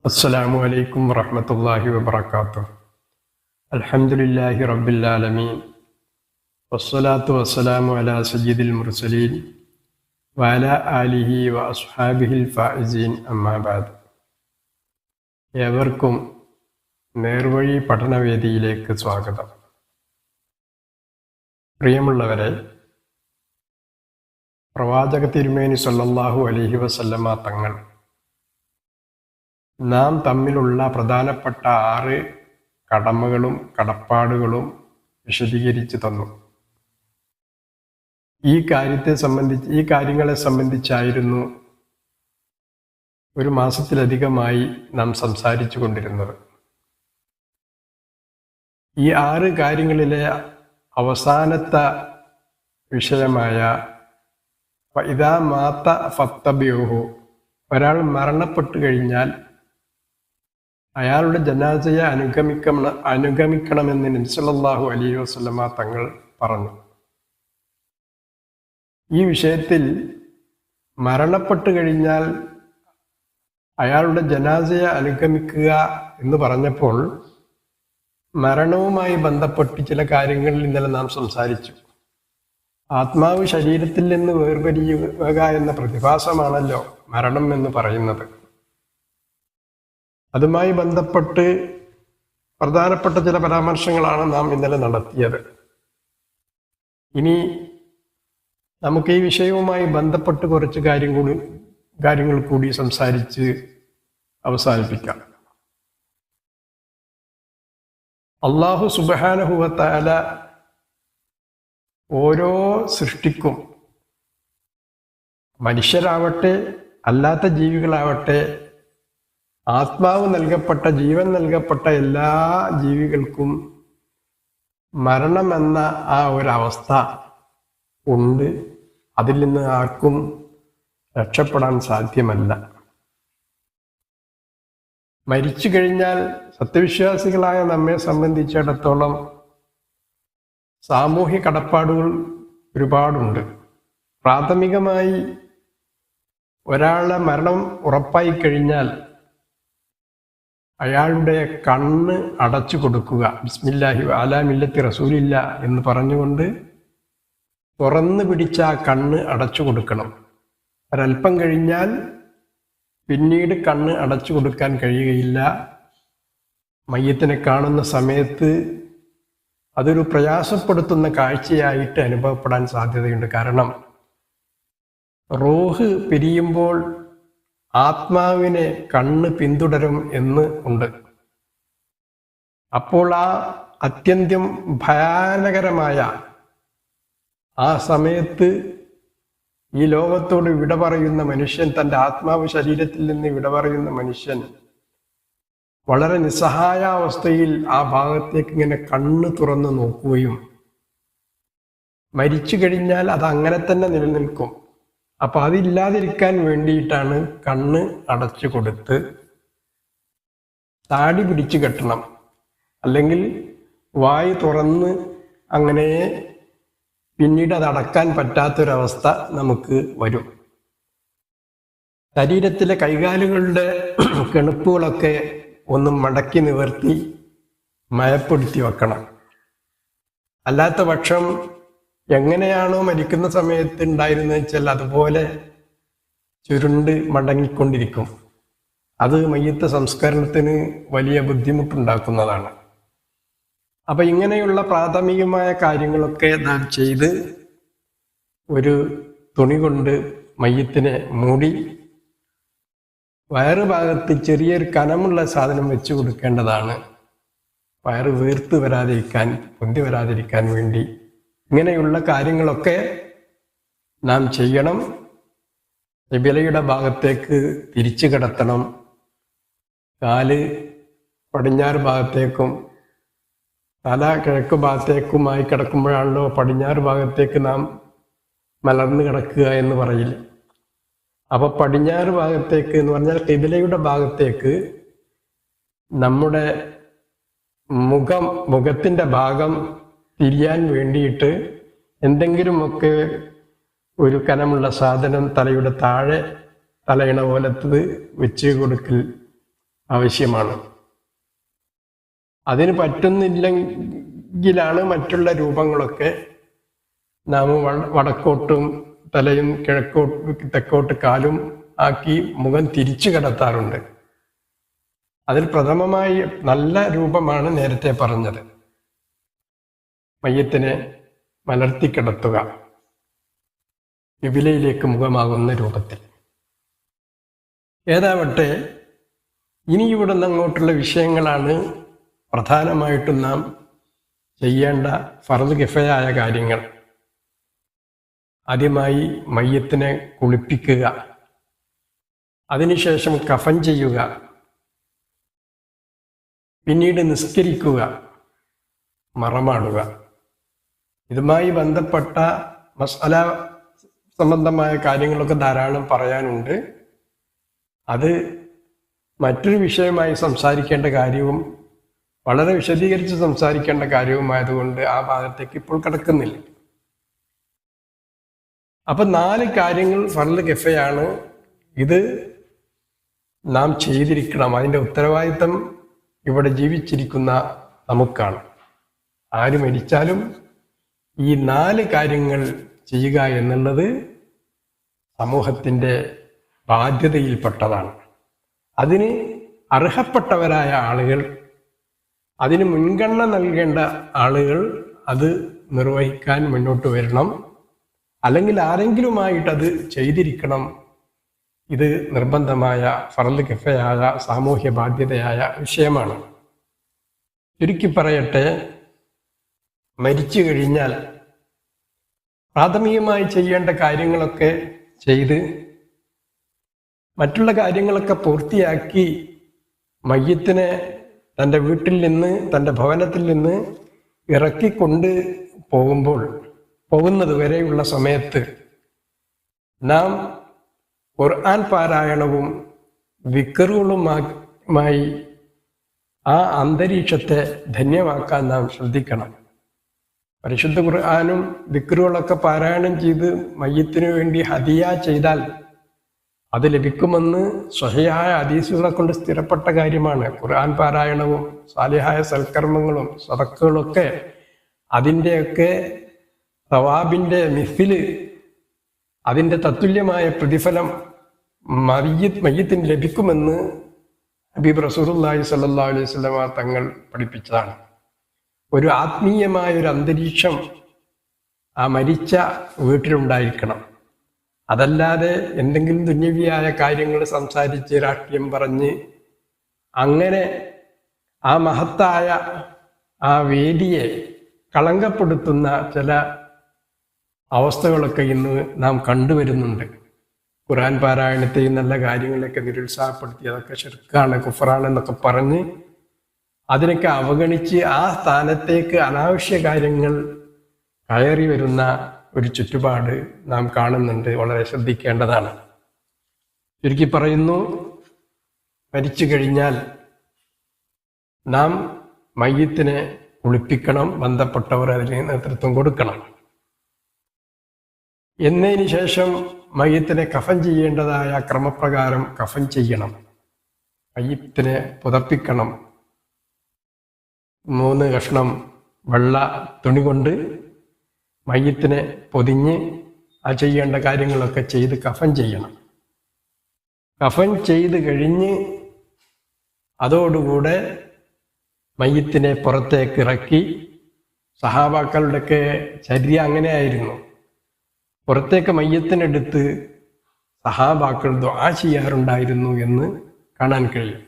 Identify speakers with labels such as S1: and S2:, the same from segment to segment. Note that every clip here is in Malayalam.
S1: അസ്സലാമു അലൈക്കും വറഹ്മത്തുള്ളാഹി വബറകാതുഹു. അൽഹംദുലില്ലാഹി റബ്ബിൽ ആലമീൻ വസ്സലാത്തു വസ്സലാമു അലാ സയ്യിദിൽ മുർസലീൻ വഅലാ ആലിഹി വഅസ്ഹാബിഹിൽ ഫായിസീൻ അമ്മാ ബഅദ്. ഏവർക്കും നേർവഴി പഠനവേദിയിലേക്ക് സ്വാഗതം. പ്രിയമുള്ളവരെ, പ്രവാചക തിരുമേനി സല്ലല്ലാഹു അലൈഹി വസല്ലമ തങ്ങൾ നാം തമ്മിലുള്ള പ്രധാനപ്പെട്ട 6 കടമകളും കടപ്പാടുകളും വിശദീകരിച്ചു തന്നു. ഈ കാര്യങ്ങളെ സംബന്ധിച്ചായിരുന്നു ഒരു മാസത്തിലധികമായി നാം സംസാരിച്ചു കൊണ്ടിരുന്നത്. ഈ 6 കാര്യങ്ങളിലെ അവസാനത്തെ വിഷയമായ ഇദാ മാത ഫത്തബിഉഹു, ഒരാൾ മരണപ്പെട്ടു കഴിഞ്ഞാൽ അയാളുടെ ജനാസയെ അനുഗമിക്കണമെന്ന് നബി സല്ലല്ലാഹു അലൈഹി വസല്ലമ തങ്ങൾ പറഞ്ഞു. ഈ വിഷയത്തിൽ മരണപ്പെട്ടു കഴിഞ്ഞാൽ അയാളുടെ ജനാസയെ അനുഗമിക്കുക എന്ന് പറഞ്ഞപ്പോൾ മരണവുമായി ബന്ധപ്പെട്ട് ചില കാര്യങ്ങളിൽ ഇന്നലെ നാം സംസാരിച്ചു. ആത്മാവ് ശരീരത്തിൽ നിന്ന് വേർപിരിയുക എന്ന പ്രതിഭാസമാണല്ലോ മരണം എന്ന് പറയുന്നത്. അതുമായി ബന്ധപ്പെട്ട് പ്രധാനപ്പെട്ട ചില പരാമർശങ്ങളാണ് നാം ഇന്നലെ നടത്തിയത്. ഇനി നമുക്ക് ഈ വിഷയവുമായി ബന്ധപ്പെട്ട് കുറച്ച് കാര്യങ്ങൾ കൂടി സംസാരിച്ച് അവസാനിപ്പിക്കാം. അല്ലാഹു സുബ്ഹാനഹു വ തആല ഓരോ സൃഷ്ടിക്കും, മനുഷ്യരാവട്ടെ അല്ലാത്ത ജീവികളാവട്ടെ, ആത്മാവ് നൽകപ്പെട്ട, ജീവൻ നൽകപ്പെട്ട എല്ലാ ജീവികൾക്കും മരണമെന്ന ആ ഒരവസ്ഥ ഉണ്ട്. അതിൽ നിന്ന് ആർക്കും രക്ഷപ്പെടാൻ സാധ്യമല്ല. മരിച്ചു കഴിഞ്ഞാൽ സത്യവിശ്വാസികളായ നമ്മെ സംബന്ധിച്ചിടത്തോളം സാമൂഹ്യ കടപ്പാടുകൾ ഒരുപാടുണ്ട്. പ്രാഥമികമായി ഒരാളുടെ മരണം ഉറപ്പായി കഴിഞ്ഞാൽ അയാളുടെ കണ്ണ് അടച്ചു കൊടുക്കുക, ബിസ്മില്ലാഹി അലാ മില്ലത്തി റസൂലില്ല എന്ന് പറഞ്ഞുകൊണ്ട് തുറന്നു പിടിച്ച ആ കണ്ണ് അടച്ചു കൊടുക്കണം. ഒരൽപ്പം കഴിഞ്ഞാൽ പിന്നീട് കണ്ണ് അടച്ചു കൊടുക്കാൻ കഴിയുകയില്ല. മയ്യത്തിനെ കാണുന്ന സമയത്ത് അതൊരു പ്രയാസപ്പെടുത്തുന്ന കാഴ്ചയായിട്ട് അനുഭവപ്പെടാൻ സാധ്യതയുണ്ട്. കാരണം റൂഹ് പിരിയുമ്പോൾ ആത്മാവിനെ കണ്ണ് പിന്തുടരും എന്ന് ഉണ്ട്. അപ്പോൾ ആ അത്യന്തം ഭയാനകരമായ ആ സമയത്ത് ഈ ലോകത്തോട് വിട പറയുന്ന മനുഷ്യൻ, തൻ്റെ ആത്മാവ് ശരീരത്തിൽ നിന്ന് വിട പറയുന്ന മനുഷ്യൻ വളരെ നിസ്സഹായാവസ്ഥയിൽ ആ ഭാഗത്തേക്ക് ഇങ്ങനെ കണ്ണ് തുറന്ന് നോക്കുകയും മരിച്ചു കഴിഞ്ഞാൽ അത് അങ്ങനെ തന്നെ നിലനിൽക്കും. അപ്പൊ അതില്ലാതിരിക്കാൻ വേണ്ടിയിട്ടാണ് കണ്ണ് അടച്ചു കൊടുത്ത് താടി പിടിച്ചു കെട്ടണം, അല്ലെങ്കിൽ വായ് തുറന്ന് അങ്ങനെ പിന്നീട് അത് അടക്കാൻ പറ്റാത്തൊരവസ്ഥ നമുക്ക് വരും. ശരീരത്തിലെ കൈകാലുകളുടെ കെണുപ്പുകളൊക്കെ ഒന്ന് മടക്കി നിവർത്തി മയപ്പെടുത്തി വെക്കണം. അല്ലാത്ത പക്ഷം എങ്ങനെയാണോ മരിക്കുന്ന സമയത്ത് ഉണ്ടായിരുന്നത് വെച്ചാൽ അതുപോലെ ചുരുണ്ട് മടങ്ങിക്കൊണ്ടിരിക്കും. അത് മയ്യത്ത് സംസ്കരണത്തിന് വലിയ ബുദ്ധിമുട്ടുണ്ടാക്കുന്നതാണ്. അപ്പൊ ഇങ്ങനെയുള്ള പ്രാഥമികമായ കാര്യങ്ങളൊക്കെ നാം ചെയ്ത് ഒരു തുണി കൊണ്ട് മയ്യത്തിനെ മൂടി വയറ് ഭാഗത്ത് ചെറിയൊരു കനമുള്ള സാധനം വെച്ച് കൊടുക്കേണ്ടതാണ്. വയറ് വീർത്ത് വരാതിരിക്കാൻ, പൊന്തി വരാതിരിക്കാൻ വേണ്ടി ഇങ്ങനെയുള്ള കാര്യങ്ങളൊക്കെ നാം ചെയ്യണം. ഖിബലയുടെ ഭാഗത്തേക്ക് തിരിച്ചു കിടത്തണം. കാല് പടിഞ്ഞാറ് ഭാഗത്തേക്കും തല കിഴക്ക് ഭാഗത്തേക്കുമായി കിടക്കുമ്പോഴാണല്ലോ പടിഞ്ഞാറ് ഭാഗത്തേക്ക് നാം മലർന്നു കിടക്കുക എന്ന് പറയില്ല. അപ്പൊ പടിഞ്ഞാറ് ഭാഗത്തേക്ക് എന്ന് പറഞ്ഞാൽ ഖിബലയുടെ ഭാഗത്തേക്ക് നമ്മുടെ മുഖത്തിന്റെ ഭാഗം തിരിയാൻ വേണ്ടിയിട്ട് എന്തെങ്കിലുമൊക്കെ ഒരു കനമുള്ള സാധനം തലയുടെ താഴെ തലയിണ പോലത്തത് വെച്ച് കൊടുക്കൽ ആവശ്യമാണ്. അതിന് പറ്റുന്നില്ലെങ്കിലാണ് മറ്റുള്ള രൂപങ്ങളൊക്കെ നാം വടക്കോട്ടും തലയും തെക്കോട്ട് കാലും ആക്കി മുഖം തിരിച്ചു കിടത്താറുണ്ട്. അതിൽ പ്രഥമമായി നല്ല രൂപമാണ് നേരത്തെ പറഞ്ഞത്, മയ്യത്തിനെ മലർത്തി കിടത്തുക, വിപിലയിലേക്ക് മുഖമാകുന്ന രൂപത്തിൽ. ഏതാവട്ടെ, ഇനി ഇവിടെ നിന്ന് അങ്ങോട്ടുള്ള വിഷയങ്ങളാണ് പ്രധാനമായിട്ടും നാം ചെയ്യേണ്ട ഫർദ് കിഫയായ കാര്യങ്ങൾ. ആദ്യമായി മയ്യത്തിനെ കുളിപ്പിക്കുക, അതിനുശേഷം കഫൻ ചെയ്യുക, പിന്നീട് നിസ്കരിക്കുക, മറമാടുക. ഇതുമായി ബന്ധപ്പെട്ട മസ്അല സംബന്ധമായ കാര്യങ്ങളൊക്കെ ധാരാളം പറയാനുണ്ട്. അത് മറ്റൊരു വിഷയമായി സംസാരിക്കേണ്ട കാര്യവും വളരെ വിശദീകരിച്ച് സംസാരിക്കേണ്ട കാര്യവുമായതുകൊണ്ട് ആ ഭാഗത്തേക്ക് ഇപ്പോൾ കടക്കുന്നില്ല. അപ്പൊ 4 കാര്യങ്ങൾ ഫർദ് കിഫയാണ്. ഇത് നാം ചെയ്തിരിക്കണം. അതിൻ്റെ ഉത്തരവാദിത്തം ഇവിടെ ജീവിച്ചിരിക്കുന്ന നമുക്കാണ്. ആര് മരിച്ചാലും ഈ 4 കാര്യങ്ങൾ ചെയ്യുക എന്നുള്ളത് സമൂഹത്തിൻ്റെ ബാധ്യതയിൽപ്പെട്ടതാണ്. അതിന് അർഹപ്പെട്ടവരായ ആളുകൾ, അതിന് മുൻഗണന നൽകേണ്ട ആളുകൾ അത് നിർവഹിക്കാൻ മുന്നോട്ട് വരണം. അല്ലെങ്കിൽ ആരെങ്കിലുമായിട്ടത് ചെയ്തിരിക്കണം. ഇത് നിർബന്ധമായ ഫർദ് കിഫയായ സാമൂഹ്യ ബാധ്യതയായ വിഷയമാണ്. ചുരുക്കി പറയട്ടെ, മരിച്ചു കഴിഞ്ഞാൽ പ്രാഥമികമായി ചെയ്യേണ്ട കാര്യങ്ങളൊക്കെ ചെയ്ത് മറ്റുള്ള കാര്യങ്ങളൊക്കെ പൂർത്തിയാക്കി മയ്യത്തിനെ തൻ്റെ വീട്ടിൽ നിന്ന്, തൻ്റെ ഭവനത്തിൽ നിന്ന് ഇറക്കിക്കൊണ്ട് പോകുന്നത് വരെയുള്ള സമയത്ത് നാം ഖുർആൻ പാരായണവും വിക്റുകളുമായി ആ അന്തരീക്ഷത്തെ ധന്യമാക്കാൻ നാം ശ്രദ്ധിക്കണം. പരിശുദ്ധ ഖുർആനും വിക്റുകളൊക്കെ പാരായണം ചെയ്ത് മയ്യത്തിനു വേണ്ടി ഹദിയ ചെയ്താൽ അത് ലഭിക്കുമെന്ന് സ്വഹീഹായ ഹദീസുകളെ കൊണ്ട് സ്ഥിരപ്പെട്ട കാര്യമാണ്. ഖുർആൻ പാരായണവും സാലിഹായ സൽക്കർമ്മങ്ങളും സദഖകളൊക്കെ അതിൻ്റെയൊക്കെ സവാബിൻ്റെ മിസ്ല്, അതിൻ്റെ തത്തുല്യമായ പ്രതിഫലം മയ്യത്തിന് ലഭിക്കുമെന്ന് ഹബീബ് റസൂലുള്ളാഹി സ്വല്ലല്ലാഹു അലൈഹി വസല്ലം തങ്ങൾ പഠിപ്പിച്ചതാണ്. ഒരു ആത്മീയമായൊരു അന്തരീക്ഷം ആ മരിച്ച വീട്ടിലുണ്ടായിരിക്കണം. അതല്ലാതെ എന്തെങ്കിലും ദുന്യവിയായ കാര്യങ്ങൾ സംസാരിച്ച് രാഷ്ട്രീയം പറഞ്ഞ് അങ്ങനെ ആ മഹത്തായ ആ വേദിയെ കളങ്കപ്പെടുത്തുന്ന ചില അവസ്ഥകളൊക്കെ ഇന്ന് നാം കണ്ടുവരുന്നുണ്ട്. ഖുർആൻ പാരായണത്തെയും നല്ല കാര്യങ്ങളൊക്കെ നിരുത്സാഹപ്പെടുത്തി അതൊക്കെ ശിർക്കാണ്, കുഫറാണ് എന്നൊക്കെ പറഞ്ഞ് അതിനൊക്കെ അവഗണിച്ച് ആ സ്ഥാനത്തേക്ക് അനാവശ്യ കാര്യങ്ങൾ കയറി വരുന്ന ഒരു ചുറ്റുപാട് നാം കാണുന്നുണ്ട്. വളരെ ശ്രദ്ധിക്കേണ്ടതാണ്. ചുരുക്കി പറയുന്നു, മരിച്ചു കഴിഞ്ഞാൽ നാം മയ്യത്തിനെ കുളിപ്പിക്കണം, ബന്ധപ്പെട്ടവർ അതിന് നേതൃത്വം കൊടുക്കണം. എന്നതിന് ശേഷം മയ്യത്തിനെ കഫൻ ചെയ്യേണ്ടതായ ക്രമപ്രകാരം കഫൻ ചെയ്യണം. മയ്യത്തിനെ പുതപ്പിക്കണം. 3 കഷ്ണം വെള്ള തുണി കൊണ്ട് മയ്യത്തിനെ പൊതിഞ്ഞ് ആ ചെയ്യേണ്ട കാര്യങ്ങളൊക്കെ ചെയ്ത് കഫൻ ചെയ്യണം. കഫൻ ചെയ്ത് കഴിഞ്ഞ് അതോടുകൂടെ മയ്യത്തിനെ പുറത്തേക്ക് ഇറക്കി, സഹാബാക്കളുടെയൊക്കെ ചര്യ അങ്ങനെയായിരുന്നു. പുറത്തേക്ക് മയ്യത്തിനെടുത്ത് സഹാബാക്കൾ ദുആ ചെയ്യാറുണ്ടായിരുന്നു എന്ന് കാണാൻ കഴിയും.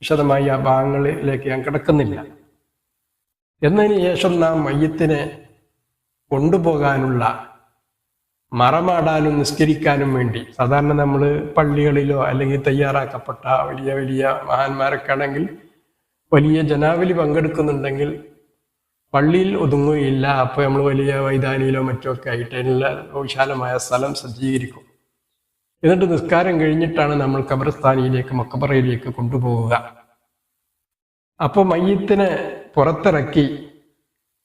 S1: വിശദമായി ആ ഭാഗങ്ങളിലേക്ക് ഞാൻ കിടക്കുന്നില്ല. എന്നതിന് ശേഷം നാം മയ്യത്തിനെ കൊണ്ടുപോകാനുള്ള, മറമാടാനും നിസ്കരിക്കാനും വേണ്ടി സാധാരണ നമ്മൾ പള്ളികളിലോ അല്ലെങ്കിൽ തയ്യാറാക്കപ്പെട്ട വലിയ വലിയ മഹാന്മാരൊക്കെ ആണെങ്കിൽ വലിയ ജനാവലി പങ്കെടുക്കുന്നുണ്ടെങ്കിൽ പള്ളിയിൽ ഒതുങ്ങുകയില്ല. അപ്പോൾ നമ്മൾ വലിയ മൈതാനിയിലോ മറ്റോ ഒക്കെ ആയിട്ട് അതിനുള്ള വിശാലമായ സ്ഥലം സജ്ജീകരിക്കും. എന്നിട്ട് നിസ്കാരം കഴിഞ്ഞിട്ടാണ് നമ്മൾ ഖബർസ്ഥാനിയിലേക്ക്, മഖബറയിലേക്ക് കൊണ്ടുപോവുക. അപ്പോൾ മയ്യത്തിനെ പുറത്തിറക്കി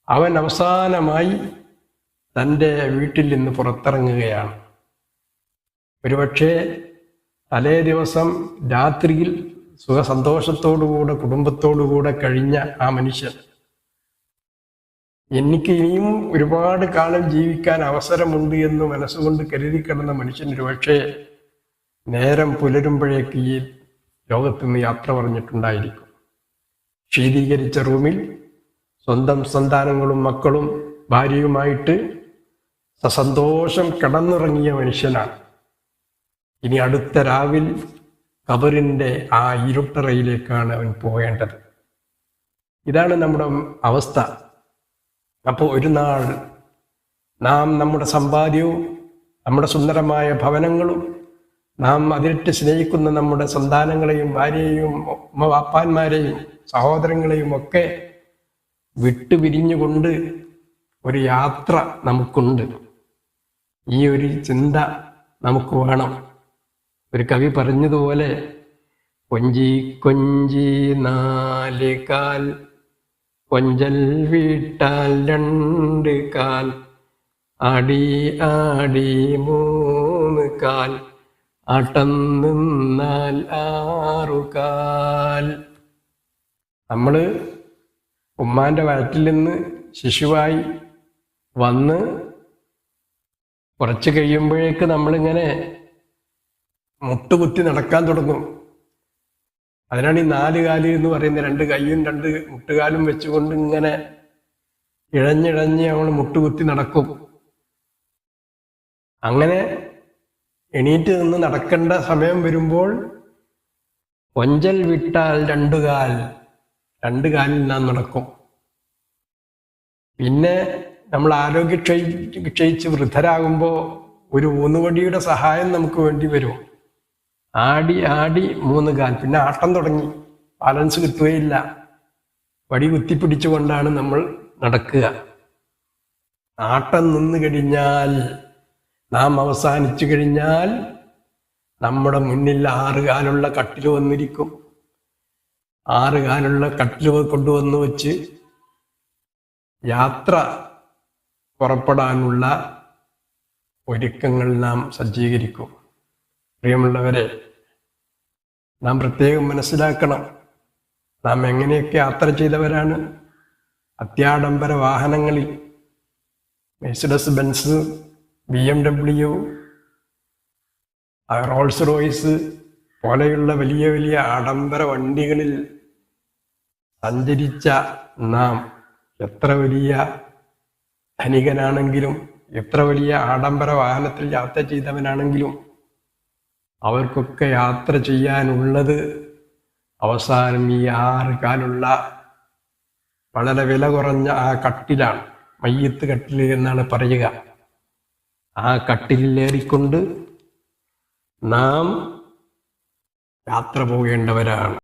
S1: അവൻ അവസാനമായി തൻ്റെ വീട്ടിൽ നിന്ന് പുറത്തിറങ്ങുകയാണ്. ഒരുപക്ഷെ തലേ ദിവസം രാത്രിയിൽ സുഖസന്തോഷത്തോടുകൂടെ കുടുംബത്തോടുകൂടെ കഴിഞ്ഞ ആ മനുഷ്യൻ എനിക്ക് ഇനിയും ഒരുപാട് കാലം ജീവിക്കാൻ അവസരമുണ്ട് എന്ന് മനസ്സുകൊണ്ട് കരുതി കിടന്ന മനുഷ്യൻ ഒരുപക്ഷെ നേരം പുലരുമ്പോഴേക്ക് ഈ ലോകത്ത് നിന്ന് യാത്ര പറഞ്ഞിട്ടുണ്ടായിരിക്കും. ശീതീകരിച്ച റൂമിൽ സ്വന്തം സന്താനങ്ങളും മക്കളും ഭാര്യയുമായിട്ട് സസന്തോഷം കിടന്നുറങ്ങിയ മനുഷ്യനാണ്. ഇനി അടുത്ത രാവിൽ ഖബറിൻ്റെ ആ ഇരുട്ടറയിലേക്കാണ് അവൻ പോകേണ്ടത്. ഇതാണ് നമ്മുടെ അവസ്ഥ. അപ്പോൾ ഒരു നാൾ നാം നമ്മുടെ സമ്പാദ്യവും നമ്മുടെ സുന്ദരമായ ഭവനങ്ങളും നാം അതിലിട്ട് സ്നേഹിക്കുന്ന നമ്മുടെ സന്താനങ്ങളെയും ഭാര്യയെയും വാപ്പാന്മാരെയും സഹോദരങ്ങളെയും ഒക്കെ വിട്ടുപിരിഞ്ഞുകൊണ്ട് ഒരു യാത്ര നമുക്കുണ്ട്. ഈ ഒരു ചിന്ത നമുക്ക് വേണം. ഒരു കവി പറഞ്ഞതുപോലെ കൊഞ്ചി കൊഞ്ചി നാല് കാൽ കൊഞ്ചൽ വീട്ടാൽ രണ്ട് കാൽ ആടി ആടി മൂന്ന് കാൽ ആട്ടം നിന്നാൽ ആറു കാൽ. നമ്മൾ ഉമ്മാന്റെ വയറ്റിൽ നിന്ന് ശിശുവായി വന്ന് കുറച്ച് കഴിയുമ്പോഴേക്ക് നമ്മളിങ്ങനെ മുട്ടുകുത്തി നടക്കാൻ തുടങ്ങും. അതിനാണ് ഈ 4 കാല് എന്ന് പറയുന്നത്. 2 കൈയും 2 മുട്ടുകാലും വെച്ചുകൊണ്ട് ഇങ്ങനെ ഇഴഞ്ഞിഴഞ്ഞ് നമ്മൾ മുട്ടുകുത്തി നടക്കും. അങ്ങനെ എണീറ്റ് നിന്ന് നടക്കേണ്ട സമയം വരുമ്പോൾ കൊഞ്ചൽ വിട്ടാൽ 2 കാൽ, 2 കാലിൽ നാം നടക്കും. പിന്നെ നമ്മൾ ആരോഗ്യ ക്ഷയിച്ച് വൃദ്ധരാകുമ്പോൾ ഒരു ഊന്നുവടിയുടെ സഹായം നമുക്ക് വേണ്ടി വരും. ആടി ആടി 3 കാൽ, പിന്നെ ആട്ടം തുടങ്ങി. ബാലൻസ് കിട്ടുകയില്ല. വടി കുത്തിപ്പിടിച്ചുകൊണ്ടാണ് നമ്മൾ നടക്കുക. ആട്ടം നിന്ന് കഴിഞ്ഞാൽ, നാം അവസാനിച്ചു കഴിഞ്ഞാൽ നമ്മുടെ മുന്നിൽ 6 കാലുള്ള കട്ടിൽ വന്നിരിക്കും. 6 കാലുള്ള കട്ടിൽ കൊണ്ടുവന്ന് വെച്ച് യാത്ര പുറപ്പെടാനുള്ള ഒരുക്കങ്ങൾ നാം സജ്ജീകരിക്കും. പ്രിയമുള്ളവരെ, നാം പ്രത്യേകം മനസ്സിലാക്കണം, നാം എങ്ങനെയൊക്കെ യാത്ര ചെയ്തവരാണ്. അത്യാഡംബര വാഹനങ്ങളിൽ Mercedes Benz, BMW, Rolls Royce പോലെയുള്ള വലിയ വലിയ ആഡംബര വണ്ടികളിൽ സഞ്ചരിച്ച നാം എത്ര വലിയ ധനികനാണെങ്കിലും എത്ര വലിയ ആഡംബര വാഹനത്തിൽ യാത്ര ചെയ്തവനാണെങ്കിലും അവർക്കൊക്കെ യാത്ര ചെയ്യാനുള്ളത് അവസാനം ഈ 6 കാലുള്ള വളരെ വില കുറഞ്ഞ ആ കട്ടിലാണ്. മയ്യത്ത് കട്ടിൽ എന്നാണ് പറയുക. ആ കട്ടിലേറിക്കൊണ്ട് നാം യാത്ര പോകേണ്ടവരാണ്.